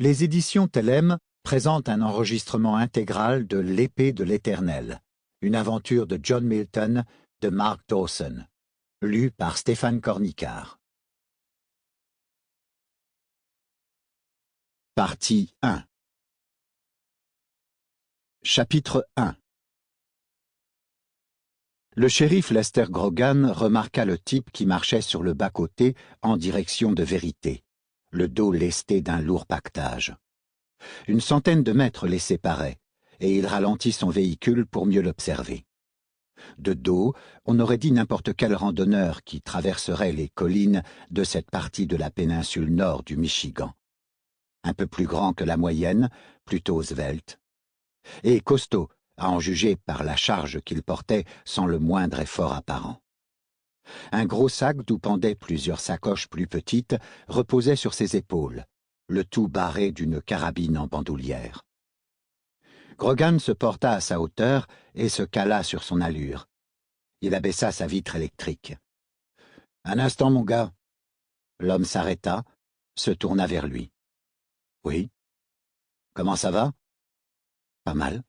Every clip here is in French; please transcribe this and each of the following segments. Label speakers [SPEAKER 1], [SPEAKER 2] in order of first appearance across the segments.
[SPEAKER 1] Les éditions Thelem présentent un enregistrement intégral de L'Épée de l'Éternel, une aventure de John Milton de Mark Dawson, lu par Stéphane Cornicard. Partie 1. Chapitre 1. Le shérif Lester Grogan remarqua le type qui marchait sur le bas-côté en direction de Vérité, le dos lesté d'un lourd paquetage. Une centaine de mètres les séparaient, et il ralentit son véhicule pour mieux l'observer. De dos, on aurait dit n'importe quel randonneur qui traverserait les collines de cette partie de la péninsule nord du Michigan. Un peu plus grand que la moyenne, plutôt svelte, et costaud, à en juger par la charge qu'il portait sans le moindre effort apparent. Un gros sac d'où pendaient plusieurs sacoches plus petites reposait sur ses épaules, le tout barré d'une carabine en bandoulière. Grogan se porta à sa hauteur et se cala sur son allure. Il abaissa sa vitre électrique. « Un instant, mon gars. » L'homme s'arrêta, se tourna vers lui. « Oui. Comment ça va? »« Pas mal. »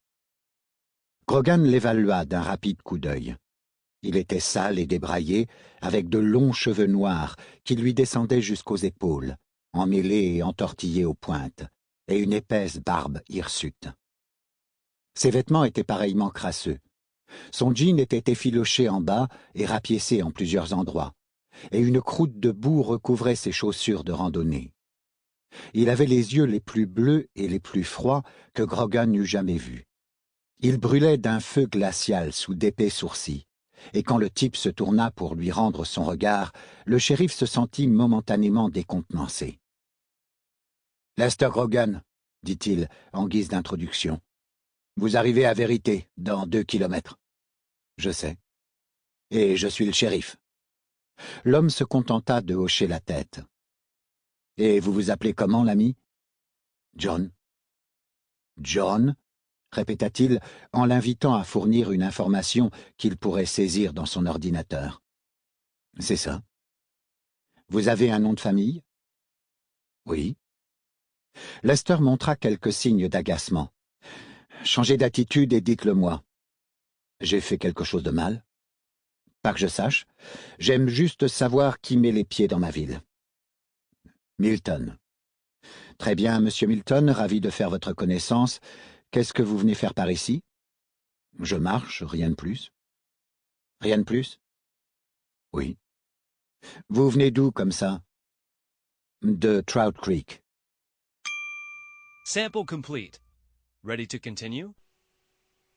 [SPEAKER 1] Grogan l'évalua d'un rapide coup d'œil. Il était sale et débraillé, avec de longs cheveux noirs qui lui descendaient jusqu'aux épaules, emmêlés et entortillés aux pointes, et une épaisse barbe hirsute. Ses vêtements étaient pareillement crasseux. Son jean était effiloché en bas et rapiécé en plusieurs endroits, et une croûte de boue recouvrait ses chaussures de randonnée. Il avait les yeux les plus bleus et les plus froids que Grogan eût jamais vus. Il brûlait d'un feu glacial sous d'épais sourcils, et quand le type se tourna pour lui rendre son regard, le shérif se sentit momentanément décontenancé. « Lester Grogan, » dit-il en guise d'introduction. « Vous arrivez à Vérité, dans 2 kilomètres. »« Je sais. Et je suis le shérif. » L'homme se contenta de hocher la tête. « Et vous vous appelez comment, l'ami? »« John. »« John ?» répéta-t-il en l'invitant à fournir une information qu'il pourrait saisir dans son ordinateur. « C'est ça. »« Vous avez un nom de famille? »« Oui. » Lester montra quelques signes d'agacement. « Changez d'attitude et dites-le-moi. J'ai fait quelque chose de mal? » « Pas que je sache. J'aime juste savoir qui met les pieds dans ma ville. »« Milton. »« Très bien, monsieur Milton, ravi de faire votre connaissance. Qu'est-ce que vous venez faire par ici? »« Je marche, rien de plus. »« Rien de plus? »« Oui. »« Vous venez d'où comme ça? »« De Trout Creek. »
[SPEAKER 2] Sample complete. Ready to continue?